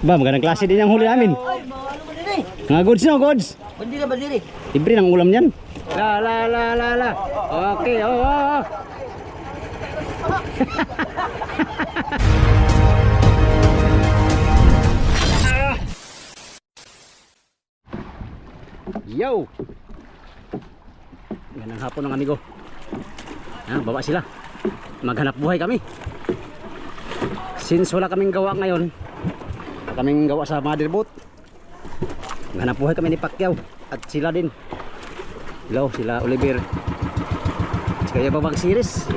Ba, magandang klase din ang huli namin. Ay, mga ano ba din eh? Mga goods no, goods. Bandi ka ba din eh? Libre ng ulam yan. La. Okay, oh. Yo! Ganang hapon ng amigo. Baba sila. Maghanap buhay kami. Since wala kaming gawa ngayon, kaming gawa sa motherboat, maghanap buhay kami ni Pacquiao at sila din. Hello, sila Oliver. Kaya ba mag-series?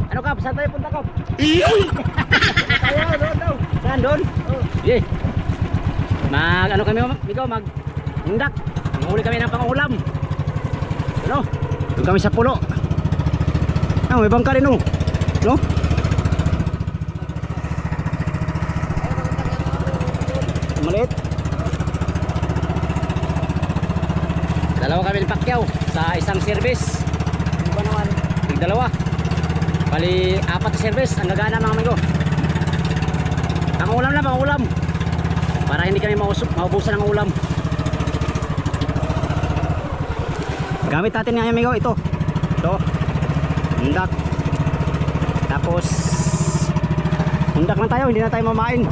Ano Kap? Saan tayo punta Kap? Tayo, doon. Saan doon? Yeah. Ano kami, ikaw mag-undak. Mahuli kami ng pang-ulam. Ano? Doon kami sa pulo. May bangka rin no? Maliit. Dalawa kami ni Pacquiao sa isang service. Ano ba naman? Dalawa. Bali, 4 na service. Ang gagana mga amigo. Pang-ulam lang, pang-ulam. Para hindi kami maubusan ng ulam. Gamit natin nga amigo ito. Undak. Tapos undak lang tayo, hindi na tayo mamain.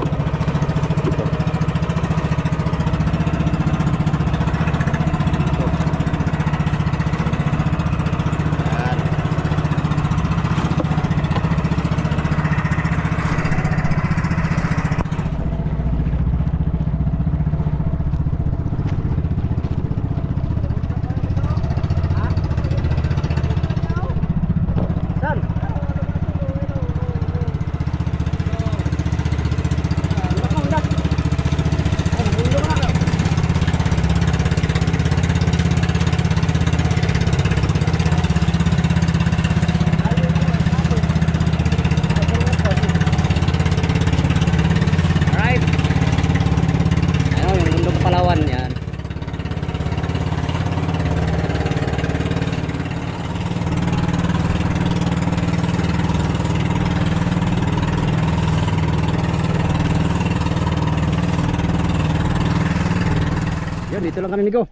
Dito lang kami amigo.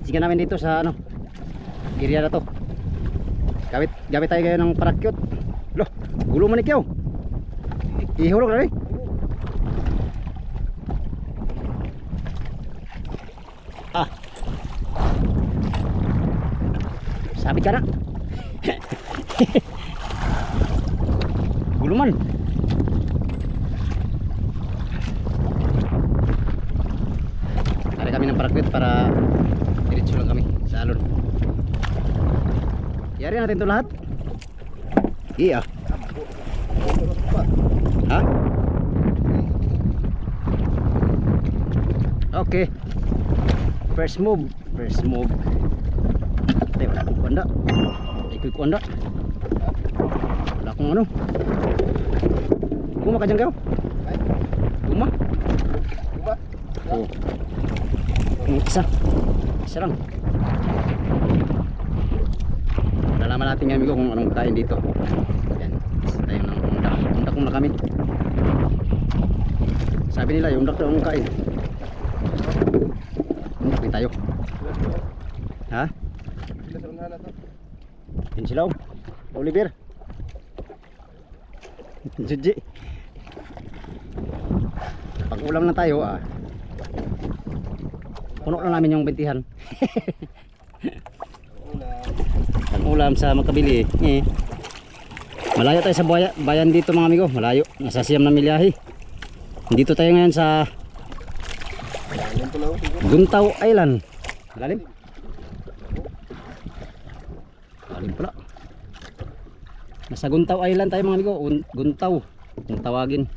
Tingnan namin dito sa area na to. Gamit tayo ngayon ng parakyot. Loh, gulo man ikaw. Ihulog na rin. Sabit ka na. Gulo man. Kami ng parakwit para diretso lang kami sa alon. Yari natin ito lahat. Iya. Ha? Okay. First move. Tayo wala akong kuanda. Wala akong ano. Guma ka dyan kayo? Guma? Oh. Isa lang. Nalaman natin nga amigo kung anong kain dito. Yan, tayo ng undak muna kami. Sabi nila yung undak daw ang kain. Undak tayo. Ha? Yan sila Oliver. Jiji. Pag-ulam na tayo puno lang namin yung bintihan. Ang ulam sa Makabili. Malayo tayo sa bayan dito mga amigo. Malayo. Nasa Siyam na milyahe. Dito tayo ngayon sa Guntaw Island. Lalim pala. Nasa Guntaw Island tayo mga amigo. Guntaw kung tawagin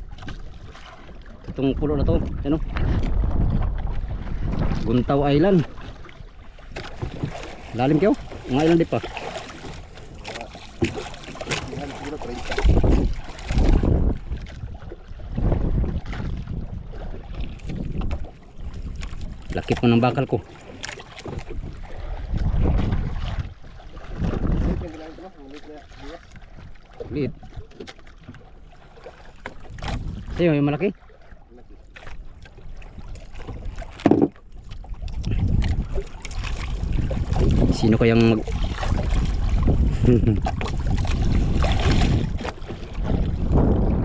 itong pulo na to. Ano? Guntaw Island. Lalim kayo? Mga island di pa. Lakip mo ng bakal ko. Liit. Sa'yo yung malaki? Sino kayang mag...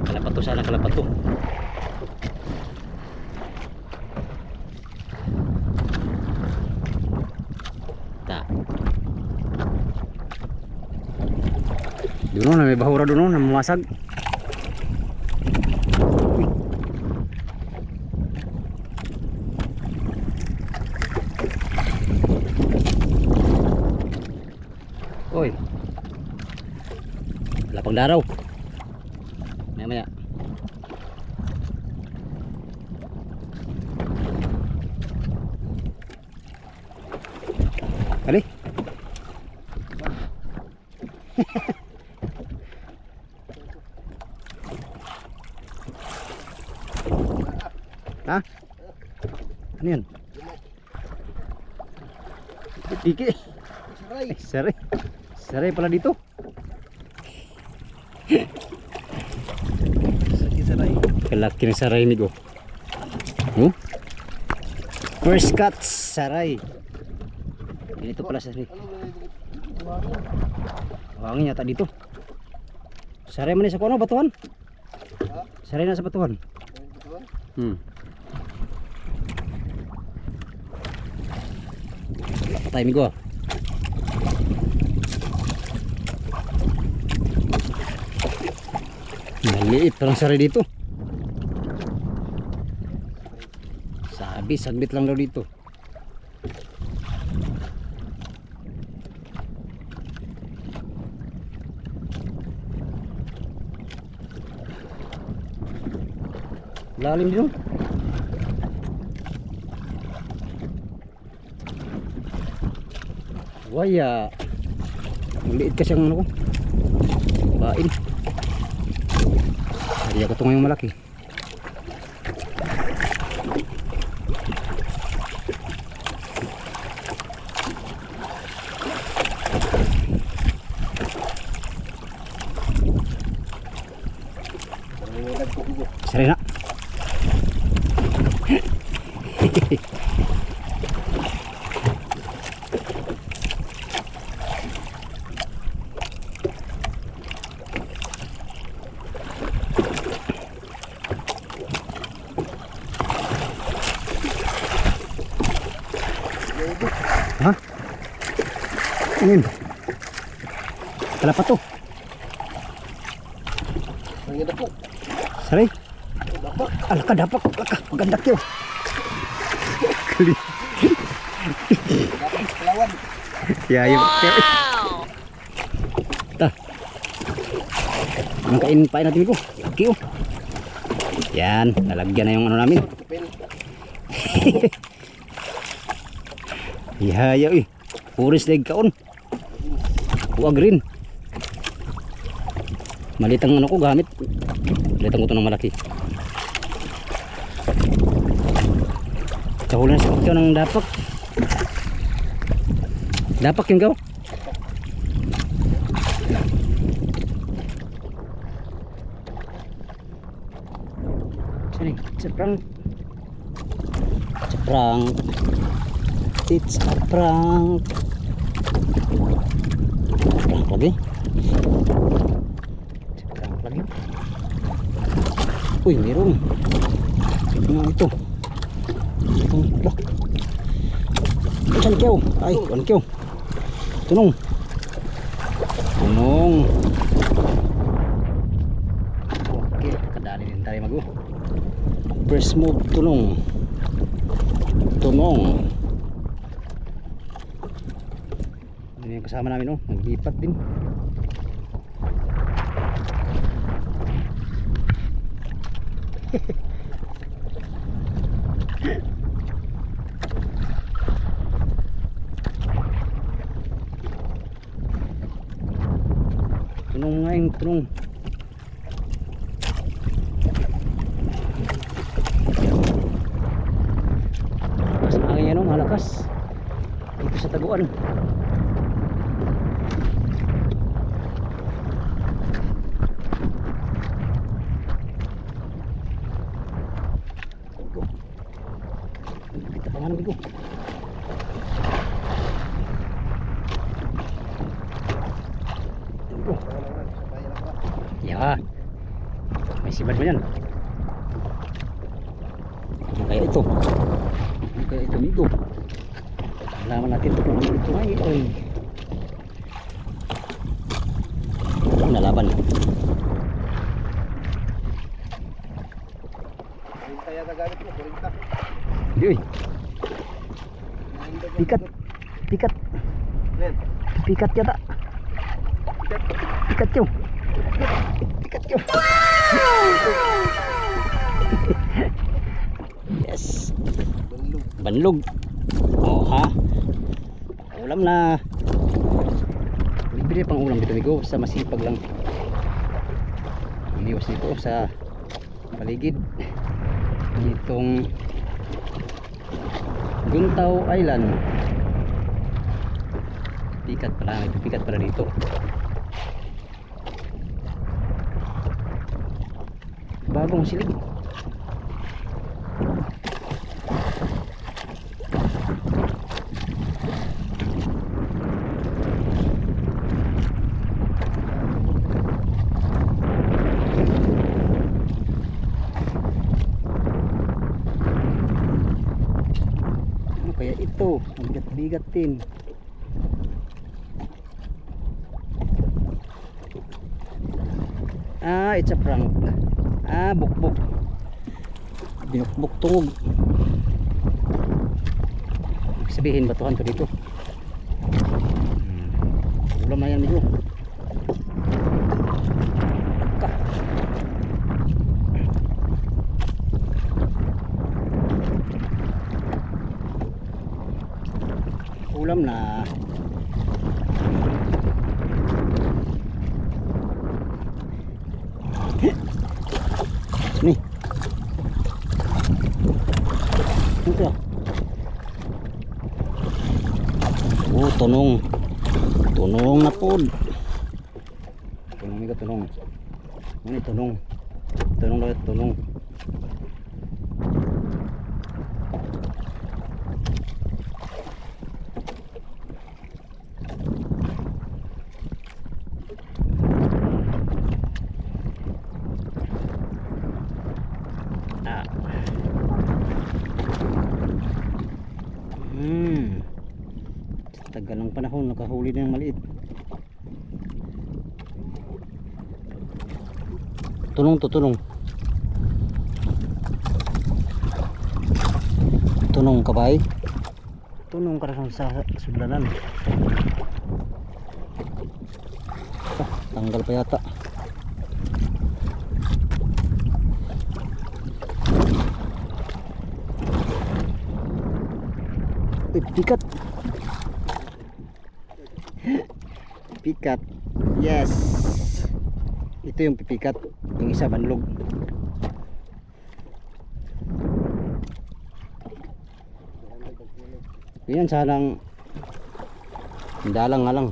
Kalapato sana, kalapato. Ta. Doon na may bahura doon na mamasag. Oy. Lapang daraw. Maya. Ali. Ha? Ano yan? Tiki. Saray. Saray pala dito. Kalaki ng saray ni go. First cut saray. Dito pala saray. Hangin yata dito. Saray man sa kuno batuhan. Saray na sa batuhan. Patay mi go. Maliit parang saray dito. Sabi, sagbit lang daw dito. Lalim dito. Waya. Maliit kasi ang ano ko. Bain. Hindi ako ito ngayong malaki. Sari na. Ha? Ini. Kenapa tuh? Sari. Alaka dapat, alaka maganda kyo. Ya, yung tah. Mangkain pain natin ko. Kyo. Yan, lalagyan na yung ano namin. Ihaya puris leg kaon. Kuha green. Malitang ano ko gamit. Malitang ko ito ng malaki. Kahulan sa pagkaw ng dapak. Dapak yung gaw. Sorry, ceprang. Ceprang. It's a prank. Prank lagi. Prank lagi. Uy, meron. Ano ito? Lah. Saan kyaw? Ay, kuan kyaw. Tunong. Tunong. Okay, kadali din tayo mag-o. First move, tunong. Tunong. Ini yang kasama namin, naglipat din. Tunong nga yung tunong. Malakas ang hangin yan, malakas. Dito sa taguan. ano bigo. Bigo. Ya. May sibad mo yan. Ano kaya ito? Ano kaya ito bigo? Alaman natin ito kung ano ito ay. Ito nalaban. Kaya nagamit mo, 40. Uy. Pikat. Pikat. Nen, Pikat yata. Pikat yun. Pikat yun. Yes. Banlog. Oh ha. Ulam na. Libre pang ulam dito migo. Sa masipag lang. Iniwas dito sa paligid. Itong Guntaw Island. Pikat pala. Pikat pala dito. Bagong silid. Ano kaya ito? Ang bigat-bigat din. Ah, it's a prank. Ah, bukbok. Binukbok tungog. Ibig sabihin, batuhan to dito. Ulam na yan medyo. Ulam na. Nih. Ito. Oh, tunong. Tunong na pod. Tunong ni tunong. Ano tunong? Tunong daw tunong. Tagal ng panahon nakahuli na ng maliit. Tunong to, tunong. Tunong kabay. Tunong karang sa sudlanan. Tanggal pa yata. Pikat. Pikat. Yes. Ito yung pipikat. Yung isa banlog. Yan sanang dalang nga lang.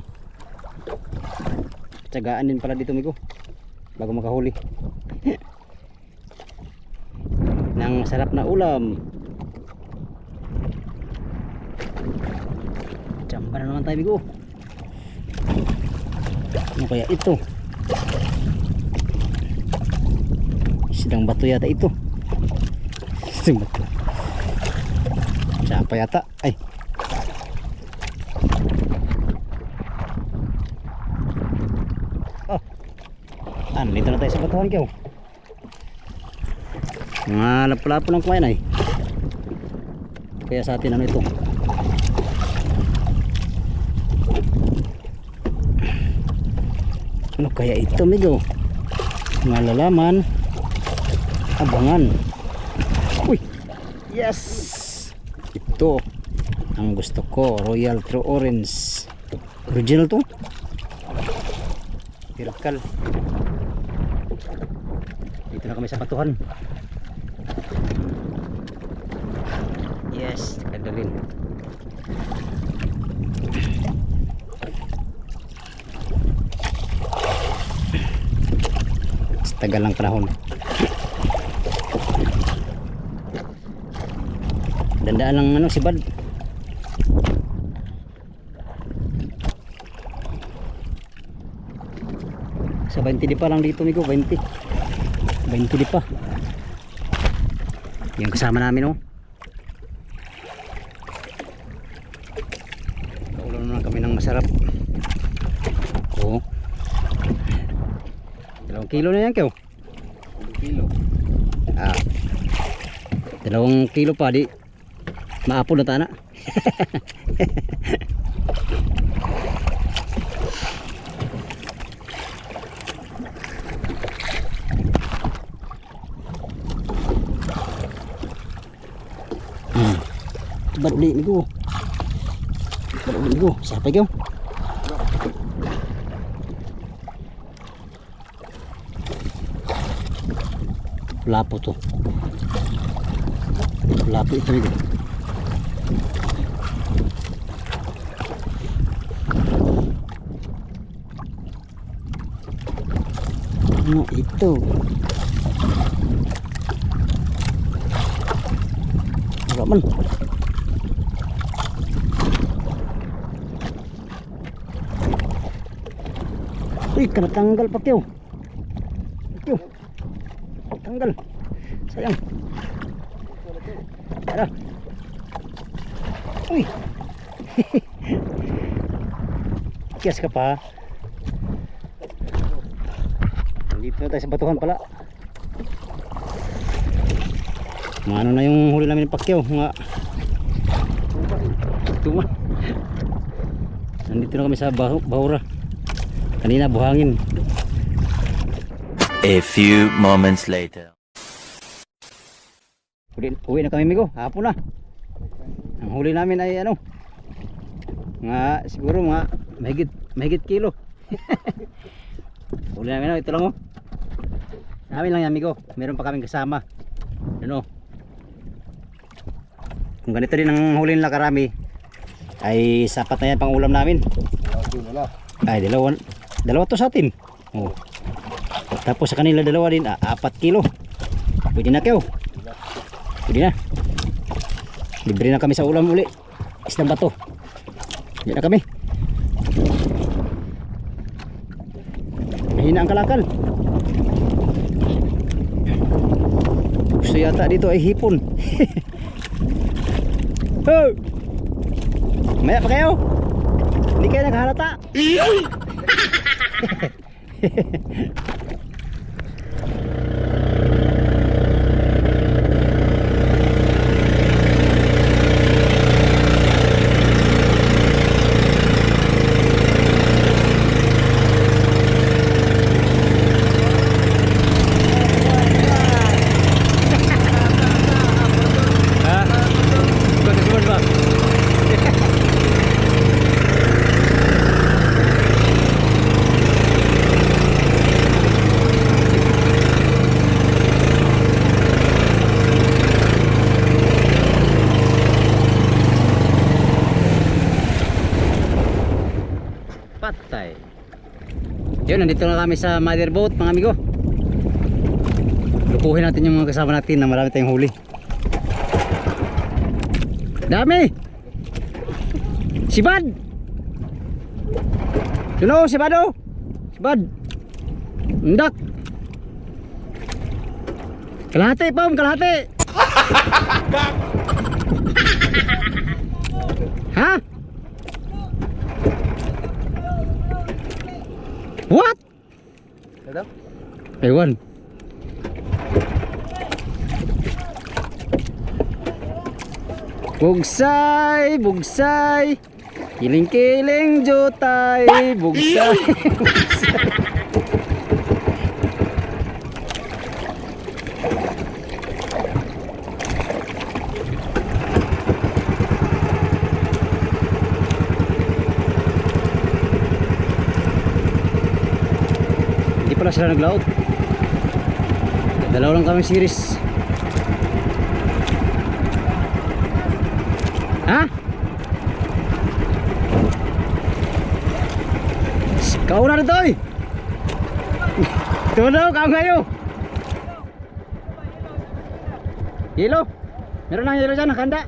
Tsagaan din pala dito migo bago makahuli. Nang sarap na ulam. Jamba na naman tayo migo. Ano kaya ito? Sidang bato yata ito. Sidang bato. Siapa yata? Ay. Oh. Dito na tayo sa batuhan kayo. Mga lapo-lapo ng kumain ay. Kaya sa atin ano ito? Ano kaya ito migo? Malalaman. Abangan. Uy. Yes. Ito ang gusto ko. Royal True Orange. Original to. Pirkal. Dito na kami sa batuhan. Yes. Kadalin. Tagal ng panahon. Dandaan lang ano si Bad. Sa 20 di pa lang dito Migo, 20. 20 di pa. Yung kasama namin oh. Kaulan naman kami ng masarap. Oo. 2 kilo na yan Kew. 1 kilo. 2 kilo pa di maapon na tana. Ba't ulit ni ko? Ba't ulit ni ko? Sapay ko? Lapo to. Lapo ito rin. Ano ito? Raman. Uy, kena tanggal pa Kyo. Kyo. Tanggal. Sayang. Ada. Uy. Kias ka pa. Nandito na tayo sa batuhan pala. Ano na yung huli namin ng Pacquiao, mga tuma. Nandito na kami sa Bahura. Kanina buhangin. A few moments later. Uwi na kami Migo, hapon na. Ang huli namin ay ano, mga siguro mga mahigit kilo. Huli namin ito lang oh. Namin lang yan Migo, meron pa kaming kasama. Ano? Kung ganito din ang huli nila karami, ay sapat na yan pang ulam namin. Ay dalawa to sa atin. Oh. Tapos sa kanila dalawa din 4 kilo. Pwede na Kyo. Pwede na. Libre na kami sa ulam uli. Isang bato. Pwede na kami. Mahina ang kalakal. Gusto yata dito ay hipon. Oh! Maya pa kayo. Hindi kayo naghalata. Patay. Yun, nandito na kami sa mother boat mga amigo. Lukuhin natin yung mga kasama natin na marami tayong huli. Dami! Si Bad! Yun o, si Bad o! Si Bad! Undak! Kalahati pa, kalahati! Ha? What? Ada? Ewan. Bugsay, bugsay. Kiling-kiling jutay, bugsay. Bugsay. Hindi pala sila naglaot. Dalawa lang kami series. Ha? Kau na dito eh. Tumaw kau ngayo. Yelo. Meron lang yelo dyan, nakanda.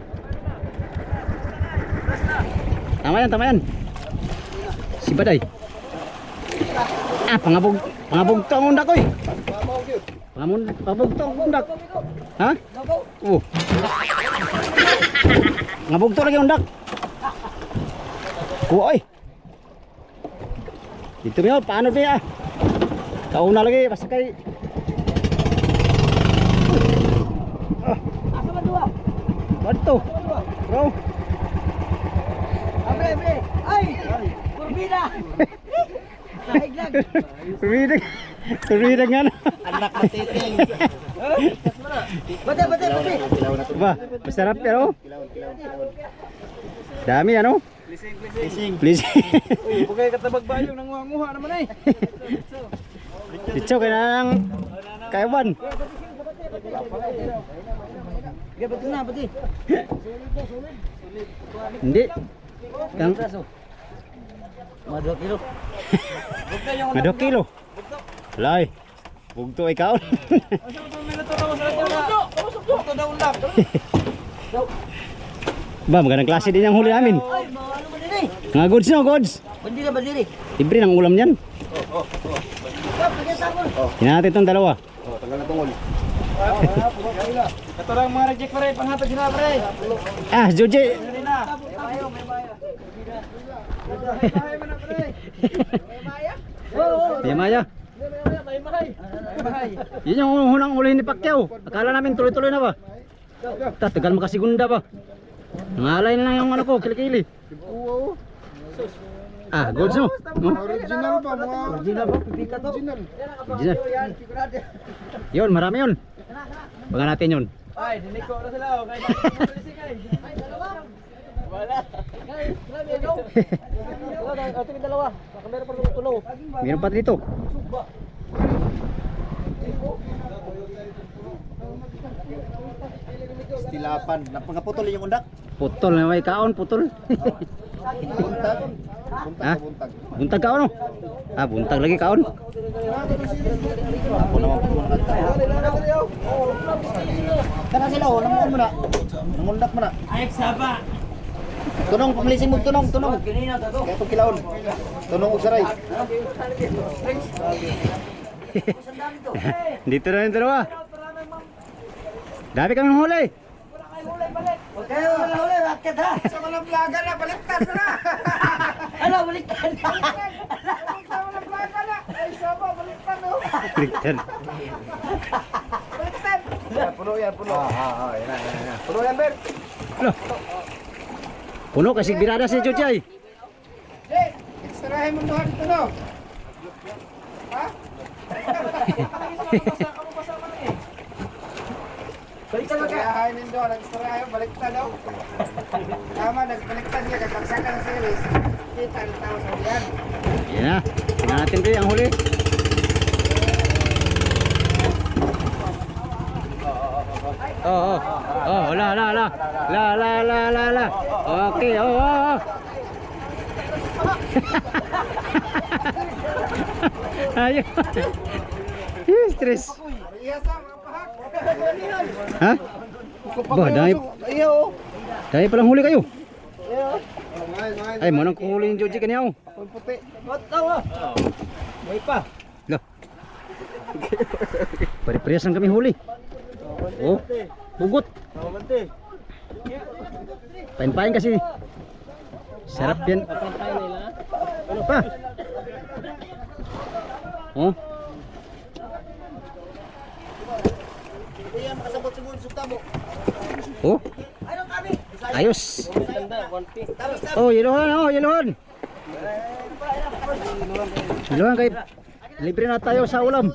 Tama yan, tama yan. Si Baday. Ah, pangabog to ang undak koy. Pangabog to ang undak. Ha? Oh. Pangabog to lagi undak. Kuha oy. Dito niyo, paano ba? Kauna lagi basta kay. Asa man duwa? Bato. Bro. Abre. Ay! Kurbina! Sahig lang. Tuwid nga na. Anak matiting. Bate. Ba, masarap pero. Dami ano? Please. Uy, bugay katabag bayong nanguha naman ay. Dito kaya nang kaiwan. Gabat na, pati. Hindi. Kang Madok kilo. madok kilo. Lay. Bugto ikaw. Ba, magandang klase din ang huli namin. Ay, ano man din eh. Mga goods no, goods. Bandi ka ba diri? Libre ng ulam niyan. Hinahat natin itong dalawa. Tanggal na tungol. Ito lang mga reject pare, panghatag sila pare. Ah, Joji. May bayo. Di Maya. Yun yung unang uli ni Pacquiao. Akala namin tuloy-tuloy na ba? Tagal makasigunda ba? Nangalay na lang yung ano ko, kilikili. Ah, goods no? Original pa mga. Original pa, pipika to. Original. Yun, marami yun. Baga natin yun. Ay, diniko na sila. Okay, natin ay. Ay, dalawa. Wala. Grabe, go. Ito yung dalawa. Baka meron pa rin tulo. Meron pa dito. Stilapan. Napangaputol yung undak. Putol na may kaon, putol. Buntag. Ha? Buntag kaon no? Ah, buntag lagi kaon. Ako naman po. Kana sila oh, namuon mo na. Namundak mo na. Ay, saba. Tunong, pamilisin mo tunong. Kaya itong kilaon. Tunong og saray. Dito na yung dalawa. Dami kami huli. Huwag kayo huli, bakit ha? Sa mga vlogger na, baliktad na! Ano, baliktad na? Sa mga vlogger na! Ay, saba, baliktad no? Baliktad. Baliktad! Puno yan. Puno yan, Ben! Ano? Puno kasi birada si Jujay. Jay, ekstrahin mo doon dito no? Ha? Baliktad ka! Ekstrahin mo doon, ekstrahin, baliktad daw. Tama, nagbaliktad niya, kakaksakan ng series. Kita ang tao sa ulian. Yan na. Tingnan natin ito ang huli. Oh. La. Okay, oh. Ayun. Stress. Ha? Bah, dahil palang huli kayo. Ay, manang kuhuli yung Joji kaniya oh. Puti. May pa. Loh. Pare-parehas lang kami huli. Oh, hugot. Pain-pain kasi. Sarap yan. Ano pa? Oh. Oh. Ayos. Oh, yeluhan. Yeluhan kay libre na tayo sa ulam.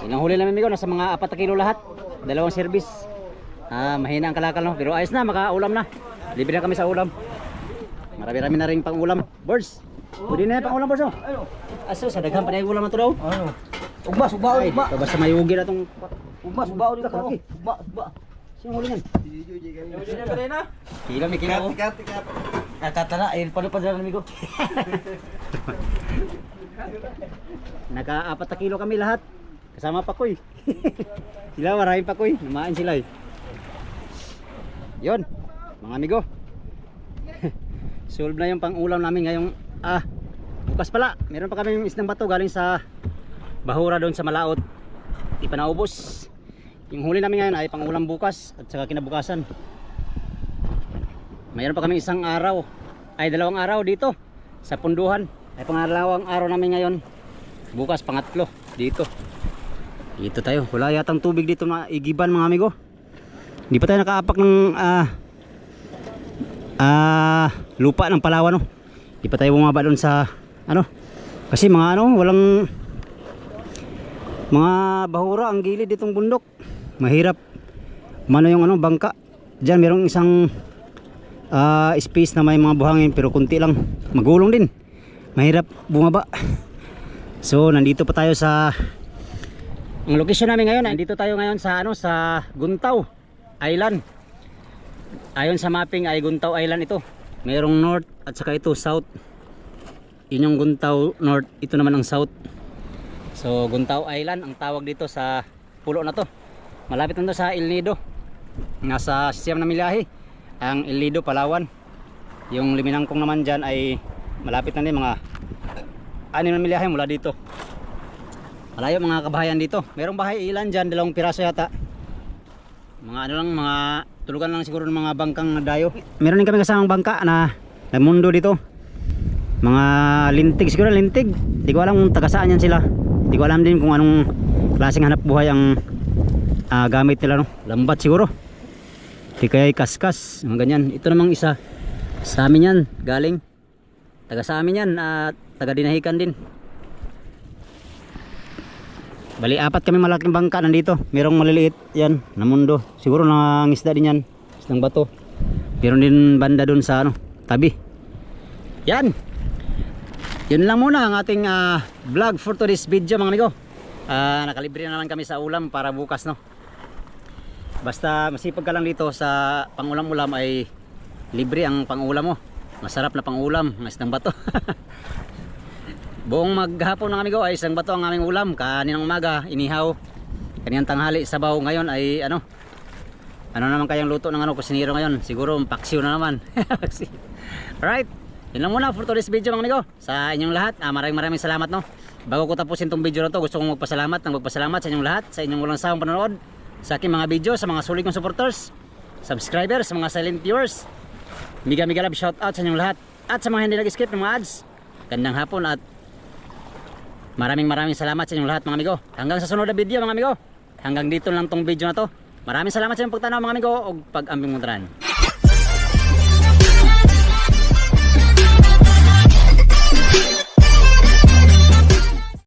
Inang huli namin migo, nasa mga 4 kilo lahat. 2 service. Mahina ang kalakal no, pero ayos na, makaulam na. Libre na kami sa ulam. Marami-rami na rin pang ulam. Birds. Pwede na yung pang ulam, birds no? Aso, sa daghan pa na yung ulam na ito daw. Ugma. Ay, dito basta may ugi na itong... Ugma dito. Ugma. Sino huli yan? Kila. Kila, may kila ko. Nakatana, ayun pa dyan amigo. Naka 4 kilo kami lahat. Kasama Pakoy. Sila maraming Pakoy. Lumain sila eh. Yun, mga amigo. Solve na yung pang-ulam namin ngayong bukas pala. Meron pa kami yung isdang bato galing sa Bahura doon sa Malaot. Di pa naubos. Yung huli namin ngayon ay pang-ulam bukas at saka kinabukasan. Mayroon pa kami isang araw, ay 2 araw dito sa punduhan. Ay pangalawang araw namin ngayon. Bukas pangatlo dito. Dito tayo. Wala yatang tubig dito na igiban mga amigo. Hindi pa tayo nakaapak ng lupa ng Palawan, no. Di pa tayo bumaba doon sa kasi mga walang mga bahura ang gilid ditong bundok. Mahirap yung bangka. Diyan merong isang space na may mga buhangin pero kunti lang. Magulong din. Mahirap bumaba. So nandito pa tayo sa ang location namin ngayon. Nandito tayo ngayon sa sa Guntaw Island. Ayon sa mapping ay Guntaw Island ito. Merong north at saka ito south. Yun yung Guntaw North, ito naman ang south. So Guntaw Island ang tawag dito sa pulo na to. Malapit na to sa El Nido. Nasa siyam na milyahe ang El Nido, Palawan. Yung Liminangkong naman dyan ay malapit na din, mga 6 na milyahe mula dito. Malayo mga kabahayan dito. Merong bahay ilan dyan, 2 piraso yata. Mga mga tulugan lang siguro ng mga bangkang nadayo. Meron din kami kasamang bangka na mundo dito. Mga lintig siguro, lintig. Hindi ko alam kung taga saan yan sila. Hindi ko alam din kung anong klaseng hanap buhay ang gamit nila, no. Lambat siguro. Di kaya kaskas, mga ganyan. Ito namang isa sa amin yan, galing. Taga sa amin yan, taga Dinahican din. Bali 4 kami malaking bangka nandito. Merong maliliit yan na mundo. Siguro nangisda din yan, isang bato. Meron din banda dun sa tabi. Yan. Yun lang muna ang ating vlog for today's video mga amigo. Nakalibre na lang kami sa ulam para bukas, no. Basta masipag ka lang dito sa pangulam-ulam ay libre ang pangulam mo. Masarap na pangulam, ng isdang bato. Buong maghapon mga amigo ay isang bato ang aming ulam. Kaninang umaga inihaw, kaninang tanghali sabaw, ngayon ay ano naman kayang luto ng kusinero ngayon? Siguro paksiw na naman. Alright, yun lang muna for today's video mga amigo. Sa inyong lahat, maraming salamat, no. Bago ko tapusin tong video na to, gusto kong magpasalamat sa inyong lahat, sa inyong walang sawang panonood sa aking mga video, sa mga sulit kong supporters, subscribers, sa mga silent viewers. Miga love shout out sa inyong lahat. At sa mga hindi nag-skip ng mga ads, gandang hapon at maraming salamat sa inyong lahat mga amigo. Hanggang sa sunod na video mga amigo. Hanggang dito lang tong video na to. Maraming salamat sa inyong pagtanaw mga amigo o pag-ambing mo tanan.